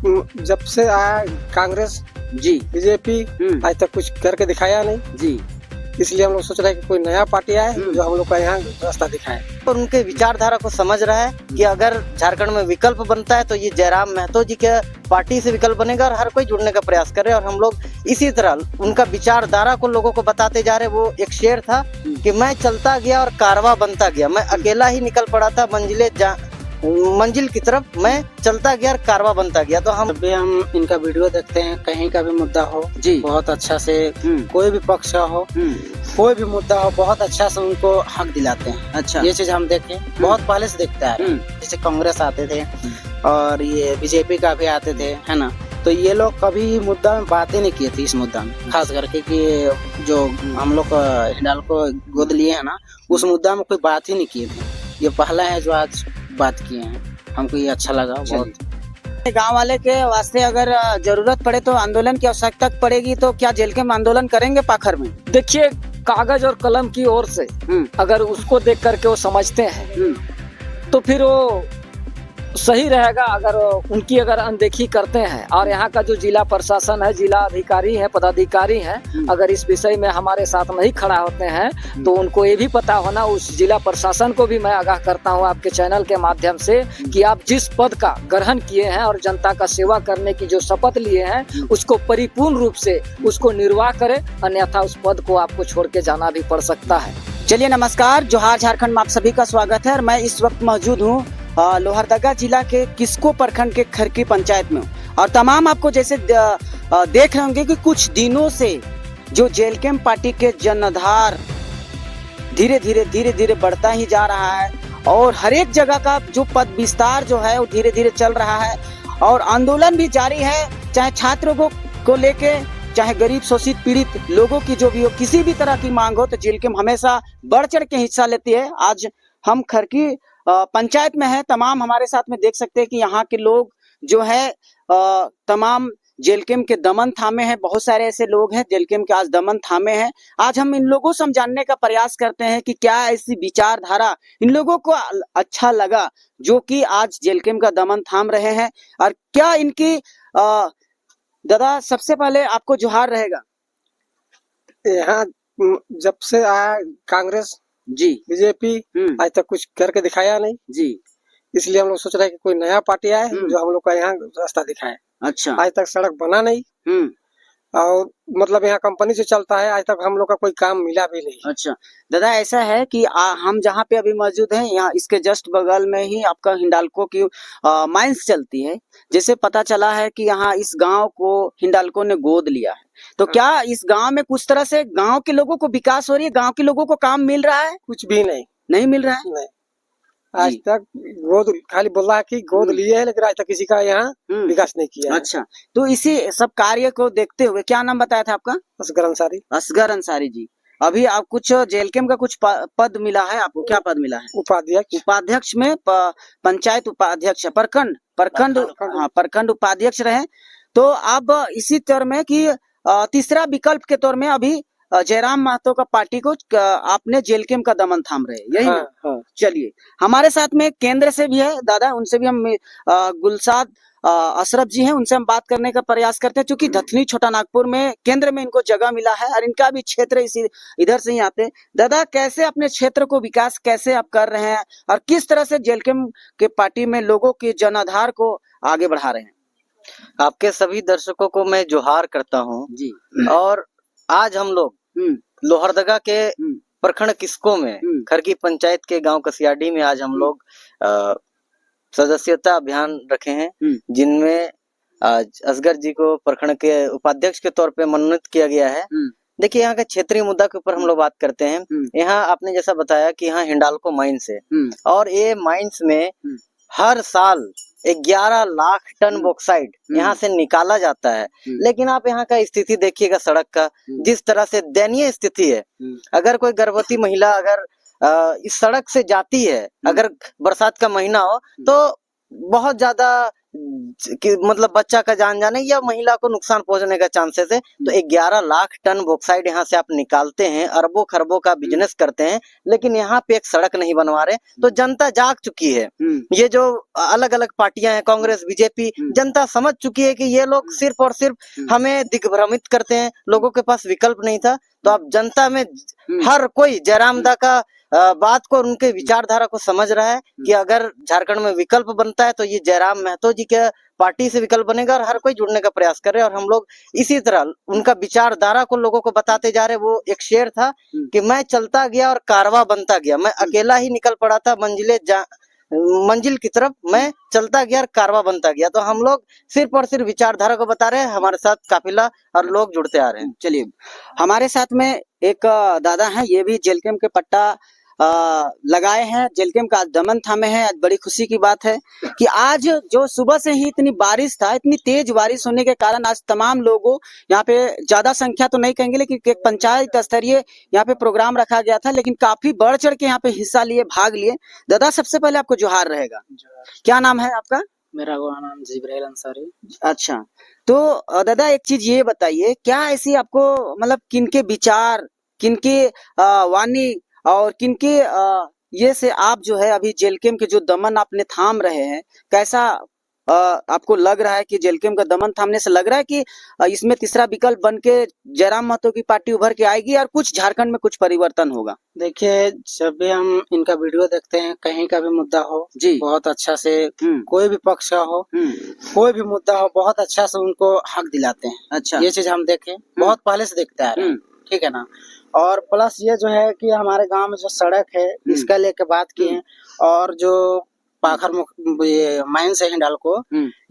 जब से आया कांग्रेस जी बीजेपी आज तक कुछ करके दिखाया नहीं जी। इसलिए हम लोग सोच रहे हैं कि कोई नया पार्टी आए जो हम लोग का यहाँ रास्ता दिखाए। और उनके विचारधारा को समझ रहा है कि अगर झारखंड में विकल्प बनता है तो ये जयराम महतो जी के पार्टी से विकल्प बनेगा और हर कोई जुड़ने का प्रयास करे। और हम लोग इसी तरह उनका विचारधारा को लोगों को बताते जा रहे। वो एक शेर था कि मैं चलता गया और कारवा बनता गया, मैं अकेला ही निकल पड़ा था मंजिल की तरफ, मैं चलता गया और कारवा बनता गया। तो हम इनका वीडियो देखते हैं, कहीं का भी मुद्दा हो जी बहुत अच्छा से, कोई भी पक्ष का हो कोई भी मुद्दा हो बहुत अच्छा से उनको हक दिलाते हैं। अच्छा, ये चीज हम देखें बहुत पहले से देखते हैं। जैसे कांग्रेस आते थे और ये बीजेपी का भी आते थे, है ना, तो ये लोग कभी मुद्दा में बात ही नहीं किए थे। इस मुद्दा में खास करके कि जो हम लोग हिंडाल्को गोद लिए है ना, उस मुद्दा में कोई बात ही नहीं किए थे। ये पहला है जो आज बात किए हैं, हमको ये अच्छा लगा बहुत। गांव वाले के वास्ते अगर जरूरत पड़े तो आंदोलन की आवश्यकता पड़ेगी तो क्या जेल के आंदोलन करेंगे पाखर में? देखिए, कागज और कलम की ओर से अगर उसको देख करके वो समझते हैं तो फिर वो सही रहेगा। अगर उनकी अगर अनदेखी करते हैं और यहाँ का जो जिला प्रशासन है, जिला अधिकारी है, पदाधिकारी हैं, अगर इस विषय में हमारे साथ नहीं खड़ा होते हैं तो उनको ये भी पता होना, उस जिला प्रशासन को भी मैं आगाह करता हूँ आपके चैनल के माध्यम से कि आप जिस पद का ग्रहण किए हैं और जनता का सेवा करने की जो शपथ लिए हैं उसको परिपूर्ण रूप से उसको निर्वाह करें, अन्यथा उस पद को आपको छोड़ के जाना भी पड़ सकता है। चलिए नमस्कार, जोहार झारखंड में आप सभी का स्वागत है। और मैं इस वक्त मौजूद हूँ लोहरदगा जिला के किस्को प्रखंड के खरकी पंचायत में और तमाम आपको जैसे देख रहे होंगे कि कुछ दिनों से जो जेल कैंप पार्टी के जनाधार धीरे धीरे बढ़ता ही जा रहा है और हर एक जगह का जो पद विस्तार जो है वो धीरे धीरे चल रहा है और आंदोलन भी जारी है, चाहे छात्रों को लेके, चाहे गरीब शोषित पीड़ित लोगों की जो भी हो, किसी भी तरह की मांग हो तो जेल कैंप हमेशा बढ़ चढ़ के हिस्सा लेती है। आज हम खरकी पंचायत में है, तमाम हमारे साथ में देख सकते हैं कि यहाँ के लोग जो है तमाम जेल कैंप के दमन थामे हैं। बहुत सारे ऐसे लोग हैं जेल कैंप के आज दमन थामे हैं। आज हम इन लोगों से जानने का प्रयास करते हैं कि क्या ऐसी विचारधारा इन लोगों को अच्छा लगा जो कि आज जेल कैंप का दमन थाम रहे हैं और क्या इनकी दादा सबसे पहले आपको जोहार रहेगा। यहाँ जब से आया कांग्रेस जी बीजेपी आज तक कुछ करके दिखाया नहीं जी, इसलिए हम लोग सोच रहे हैं कि कोई नया पार्टी आए जो हम लोग का यहाँ रास्ता दिखाए। अच्छा, आज तक सड़क बना नहीं और मतलब यहाँ कंपनी से चलता है, आज तक हम लोग का कोई काम मिला भी नहीं। अच्छा दादा, ऐसा है कि हम जहाँ पे अभी मौजूद हैं यहाँ इसके जस्ट बगल में ही आपका हिंडाल्को की माइंस चलती है। जैसे पता चला है कि यहाँ इस गांव को हिंडाल्को ने गोद लिया है, तो क्या इस गांव में कुछ तरह से गांव के लोगों को विकास हो रही है, गांव के लोगों को काम मिल रहा है? कुछ भी नहीं मिल रहा है। नहीं, आज तक गोद खाली बोल रहा है कि गोद लिए है, लेकिन आज तक किसी का यहाँ विकास नहीं किया। अच्छा, तो इसी सब कार्य को देखते हुए क्या नाम बताया था आपका? असगर अंसारी जी। अभी आप कुछ जेल कैंप का कुछ पद मिला है आपको, क्या पद मिला है? उपाध्यक्ष में पंचायत उपाध्यक्ष, प्रखंड उपाध्यक्ष रहे। तो अब इसी तरह में कि तीसरा विकल्प के तौर में अभी जयराम महतो का पार्टी को आपने जेल कैंप का दमन थाम रहे, यही ना? हाँ। चलिए, हमारे साथ में केंद्र से भी है दादा, उनसे भी हम गुलसाद अशरफ जी हैं, उनसे हम बात करने का प्रयास करते हैं क्योंकि धथनी छोटा नागपुर में केंद्र में इनको जगह मिला है और इनका भी क्षेत्र इसी इधर से ही आते हैं। दादा, कैसे अपने क्षेत्र को विकास कैसे आप कर रहे हैं और किस तरह से जेल कैंप के पार्टी में लोगों के जनाधार को आगे बढ़ा रहे हैं? आपके सभी दर्शकों को मैं जोहार करता हूँ जी। और आज हम लोग लोहरदगा के प्रखंड किस्को में खरकी पंचायत के गांव कसियाडी में आज हम लोग सदस्यता अभियान रखे हैं, जिनमें आज असगर जी को प्रखंड के उपाध्यक्ष के तौर पे मनोनीत किया गया है। देखिए, यहाँ के क्षेत्रीय मुद्दा के ऊपर हम लोग बात करते हैं। यहाँ आपने जैसा बताया कि यहाँ हिंडाल्को माइंस है और ये माइंस में हर साल 11 लाख टन बॉक्साइट यहाँ से निकाला जाता है। लेकिन आप यहाँ का स्थिति देखिएगा, सड़क का जिस तरह से दयनीय स्थिति है। अगर कोई गर्भवती महिला अगर इस सड़क से जाती है, अगर बरसात का महीना हो, तो बहुत ज्यादा कि मतलब बच्चा का जान जाने या महिला को नुकसान पहुंचने का चांसेस है। तो 11 लाख टन बॉक्साइड यहाँ से आप निकालते हैं, अरबों खरबों का बिजनेस करते हैं, लेकिन यहाँ पे एक सड़क नहीं बनवा रहे। तो जनता जाग चुकी है। ये जो अलग अलग पार्टियां हैं, कांग्रेस, बीजेपी, जनता समझ चुकी है कि ये लोग सिर्फ और सिर्फ हमें दिग्भ्रमित करते हैं। लोगों के पास विकल्प नहीं था। तो अब जनता में हर कोई जयराम दा का बात को और उनके विचारधारा को समझ रहा है कि अगर झारखंड में विकल्प बनता है तो ये जयराम महतो जी के पार्टी से विकल्प बनेगा और हर कोई जुड़ने का प्रयास करे। और हम लोग इसी तरह उनका विचारधारा को लोगों को बताते जा रहे। वो एक शेर था कि मैं चलता गया और कारवा बनता गया, मैं अकेला ही निकल पड़ा था मंजिल की तरफ, मैं चलता गया और कारवा बनता गया। तो हम लोग सिर्फ और सिर्फ विचारधारा को बता रहे हैं, हमारे साथ काफिला और लोग जुड़ते आ रहे हैं। चलिए, हमारे साथ में एक दादा हैं, ये भी जेल कैंप के पट्टा लगाए हैं, जेल कैंप का दमन थामे हैं। आज बड़ी खुशी की बात है कि आज जो सुबह से ही इतनी बारिश था, इतनी तेज बारिश होने के कारण आज तमाम लोगों, यहाँ पे ज्यादा संख्या तो नहीं कहेंगे, लेकिन एक पंचायत स्तरीय यहाँ पे प्रोग्राम रखा गया था, लेकिन काफी बढ़ चढ़ के यहाँ पे हिस्सा लिए, भाग लिए। दादा, सबसे पहले आपको जोहार रहेगा। क्या नाम है आपका? मेरा नाम जिब्राइल अंसारी। अच्छा, तो दादा एक चीज ये बताइए, क्या ऐसी आपको मतलब किनके विचार, किनके वाणी और किनके ये से आप जो है अभी जेल कैंप के जो दमन आपने थाम रहे हैं, कैसा आपको लग रहा है कि जेल कैंप का दमन थामने से लग रहा है कि इसमें तीसरा विकल्प बन के जयराम महतो की पार्टी उभर के आएगी और कुछ झारखंड में कुछ परिवर्तन होगा? देखिए, जब भी हम इनका वीडियो देखते हैं, कहीं का भी मुद्दा हो जी, बहुत अच्छा से, कोई भी पक्ष का हो, कोई भी मुद्दा हो, बहुत अच्छा से उनको हक दिलाते हैं। अच्छा, ये चीज हम देखें, बहुत पहले से देखते आ रहे हैं, ठीक है ना। और प्लस ये जो है कि हमारे गांव में जो सड़क है, इसका लेके बात की है। और जो पाखर ये माइंस है हिंडाल्को,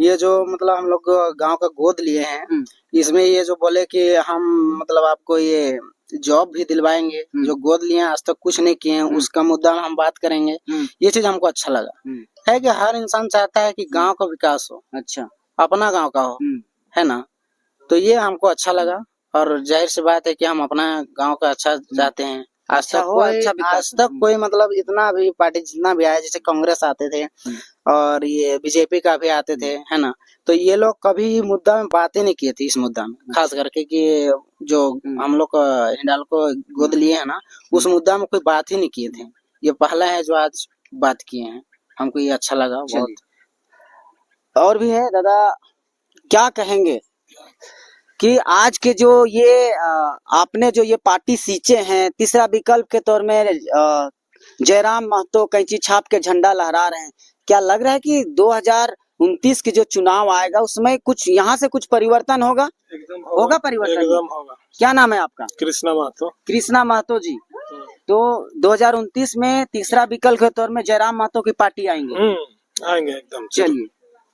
ये जो मतलब हम लोग गांव का गोद लिए हैं, इसमें ये जो बोले कि हम मतलब आपको ये जॉब भी दिलवाएंगे, जो गोद लिए हैं आज तक कुछ नहीं किए हैं, उसका मुद्दा हम बात करेंगे। ये चीज हमको अच्छा लगा है कि हर इंसान चाहता है कि गांव का विकास हो, अच्छा, अपना गांव का हो, है ना। तो ये हमको अच्छा लगा और जाहिर सी बात है कि हम अपना गांव का अच्छा चाहते हैं। आज तक कोई मतलब इतना भी पार्टी जितना भी आया, जैसे कांग्रेस आते थे और ये बीजेपी का भी आते थे, है ना। तो ये लोग कभी मुद्दा में बात ही नहीं किए थे, इस मुद्दा में खास करके कि जो हम लोग हिंडाल्को गोद लिए है ना, उस मुद्दा में कोई बात ही नहीं किए थे। ये पहला है जो आज बात किए हैं, हमको ये अच्छा लगा बहुत। और भी है दादा, क्या कहेंगे कि आज के जो ये आपने जो ये पार्टी सींचे हैं, तीसरा विकल्प के तौर में जयराम महतो कैंची छाप के झंडा लहरा रहे हैं, क्या लग रहा है कि 2029 की जो चुनाव आएगा उसमें कुछ यहाँ से कुछ परिवर्तन होगा? एकदम होगा परिवर्तन, एकदम होगा। क्या नाम है आपका? कृष्णा महतो। कृष्णा महतो जी। तो 2029 में तीसरा विकल्प के तौर में जयराम महतो की पार्टी आएंगे? आएंगे एकदम। चलिए,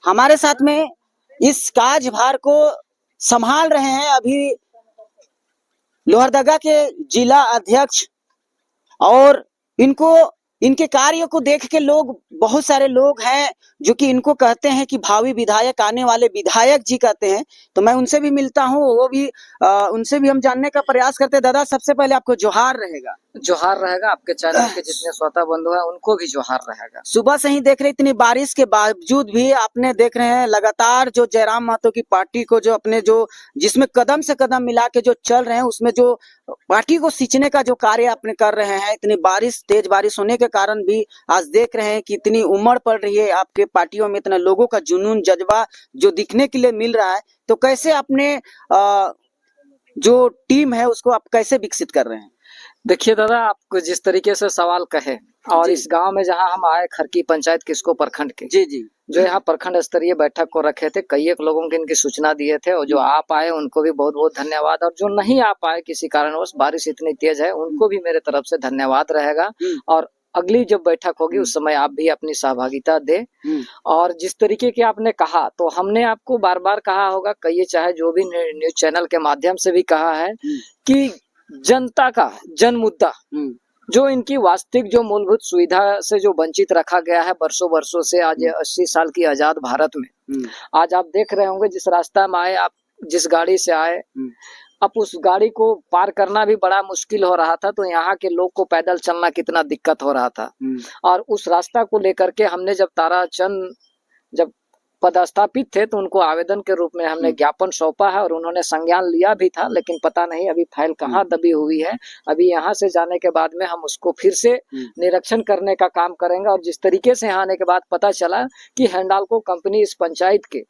हमारे साथ में इस कार्यभार को संभाल रहे हैं अभी लोहरदगा के जिला अध्यक्ष, और इनके कार्यों को देख के लोग, बहुत सारे लोग हैं जो कि इनको कहते हैं कि भावी विधायक, आने वाले विधायक जी कहते हैं। तो मैं उनसे भी मिलता हूँ, वो भी उनसे भी हम जानने का प्रयास करते हैं। दादा, सबसे पहले आपको जोहार रहेगा। जोहार रहेगा, आपके चैनल के जितने श्रोता बंधु हैं उनको भी जोहार रहेगा। सुबह से ही देख रहे, इतनी बारिश के बावजूद भी आपने देख रहे हैं लगातार जो जयराम महतो की पार्टी को जो अपने जो जिसमें कदम से कदम मिला के जो चल रहे हैं, उसमें जो पार्टी को सींचने का जो कार्य आपने कर रहे हैं। इतनी बारिश, तेज बारिश होने के कारण भी आज देख रहे हैं कि इतनी उमड़ पड़ रही है आपके पार्टियों में, इतना लोगों का जुनून जज्बा जो दिखने के लिए मिल रहा है। तो कैसे अपने जो टीम है उसको आप कैसे विकसित कर रहे हैं? देखिए दादा, आपको जिस तरीके से सवाल कहे, और इस गांव में जहां हम आए, खरकी पंचायत किस्को प्रखंड के, जी जी, जो यहाँ प्रखंड स्तरीय बैठक को रखे थे, कई एक लोगों के इनकी सूचना दिए थे, और जो आप आए उनको भी बहुत बहुत धन्यवाद, और जो नहीं आ पाए किसी कारणवश, बारिश इतनी तेज है, उनको भी मेरे तरफ से धन्यवाद रहेगा। और अगली जब बैठक होगी उस समय आप भी अपनी सहभागिता दे। और जिस तरीके के आपने कहा, तो हमने आपको बार बार कहा होगा, कई चाहे जो भी न्यूज चैनल के माध्यम से भी कहा है कि जनता का जन मुद्दा, जो इनकी वास्तविक जो मूलभूत सुविधा से जो वंचित रखा गया है वर्षों से, आज 80 साल की आजाद भारत में, आज आप देख रहे होंगे जिस रास्ता में आए, आप जिस गाड़ी से आए, अब उस गाड़ी को पार करना भी बड़ा मुश्किल हो रहा था। तो यहाँ के लोग को पैदल चलना कितना दिक्कत हो रहा था। और उस रास्ता को लेकर के हमने जब ताराचंद जब पदस्थापित थे तो उनको आवेदन के रूप में हमने ज्ञापन सौंपा है और उन्होंने संज्ञान लिया भी था, लेकिन पता नहीं अभी फाइल कहाँ दबी हुई है। अभी यहाँ से जाने के बाद में हम उसको फिर से निरीक्षण करने का काम करेंगे। और जिस तरीके से यहाँ आने के बाद पता चला कि हिंडाल्को कंपनी इस पंचायत के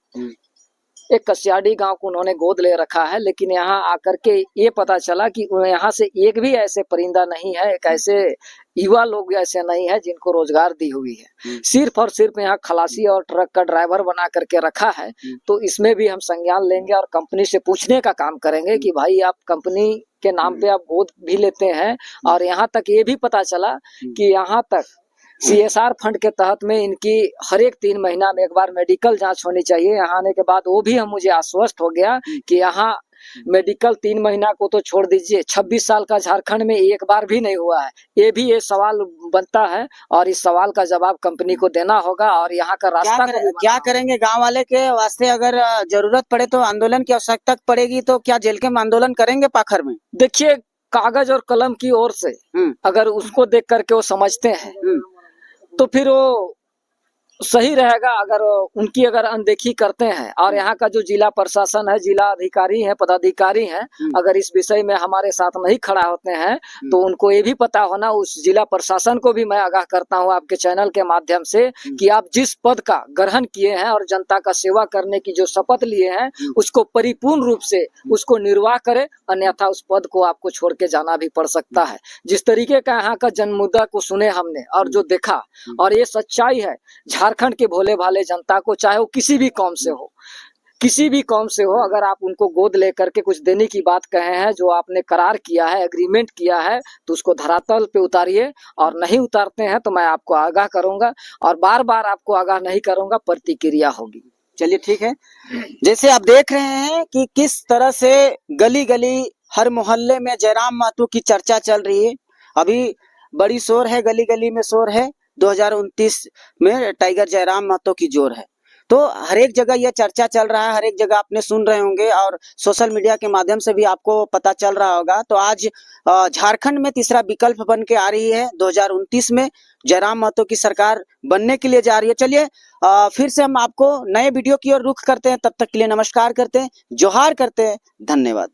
एक कसियाडी गांव को उन्होंने गोद ले रखा है, लेकिन यहाँ आकर के ये पता चला कि यहाँ से एक भी ऐसे परिंदा नहीं है, एक ऐसे युवा लोग ऐसे नहीं है जिनको रोजगार दी हुई है। सिर्फ और सिर्फ यहाँ खलासी और ट्रक का ड्राइवर बना करके रखा है। तो इसमें भी हम संज्ञान लेंगे और कंपनी से पूछने का काम करेंगे कि भाई आप कंपनी के नाम पे आप गोद भी लेते हैं। और यहाँ तक ये भी पता चला कि यहाँ तक CSR फंड के तहत में इनकी हर एक 3 महीना में एक बार मेडिकल जांच होनी चाहिए। यहाँ आने के बाद वो भी हम मुझे आश्वस्त हो गया कि यहाँ मेडिकल 3 महीना को तो छोड़ दीजिए, 26 साल का झारखंड में एक बार भी नहीं हुआ है। ये भी ये सवाल बनता है और इस सवाल का जवाब कंपनी को देना होगा। और यहाँ का रास्ता क्या करेंगे गांव वाले के वास्ते? अगर जरूरत पड़े तो आंदोलन की आवश्यकता पड़ेगी तो क्या जेल के आंदोलन करेंगे पाखर में? देखिए, कागज और कलम की ओर से अगर उसको देख करके वो समझते हैं तो फिर वो सही रहेगा। अगर उनकी अगर अनदेखी करते हैं और यहाँ का जो जिला प्रशासन है, जिला अधिकारी है, पदाधिकारी हैं, अगर इस विषय में हमारे साथ नहीं खड़ा होते हैं तो उनको ये भी पता होना, उस जिला प्रशासन को भी मैं आगाह करता हूँ आपके चैनल के माध्यम से कि आप जिस पद का ग्रहण किए हैं और जनता का सेवा करने की जो शपथ लिए हैं उसको परिपूर्ण रूप से उसको निर्वाह करें, अन्यथा उस पद को आपको छोड़ के जाना भी पड़ सकता है। जिस तरीके का यहाँ का जन मुद्दा को सुने हमने और जो देखा, और ये सच्चाई है झारखंड के भोले भाले जनता को, चाहे वो किसी भी कौम से हो, किसी भी कौम से हो, अगर आप उनको गोद लेकर के कुछ देने की बात कहे हैं, जो आपने करार किया है, एग्रीमेंट किया है, तो उसको धरातल पे उतारिए। और नहीं उतारते हैं तो मैं आपको आगाह करूंगा और बार बार आपको आगाह नहीं करूंगा, प्रतिक्रिया होगी। चलिए ठीक है। जैसे आप देख रहे हैं कि किस तरह से गली गली हर मोहल्ले में जयराम महतो की चर्चा चल रही है। अभी बड़ी शोर है, गली गली में शोर है। 2029 में टाइगर जयराम महतो की जोर है। तो हर एक जगह यह चर्चा चल रहा है, हर एक जगह आपने सुन रहे होंगे और सोशल मीडिया के माध्यम से भी आपको पता चल रहा होगा। तो आज झारखंड में तीसरा विकल्प बन के आ रही है। 2029 में जयराम महतो की सरकार बनने के लिए जा रही है। चलिए फिर से हम आपको नए वीडियो की ओर रुख करते हैं। तब तक के लिए नमस्कार करते हैं, जोहार करते हैं, धन्यवाद।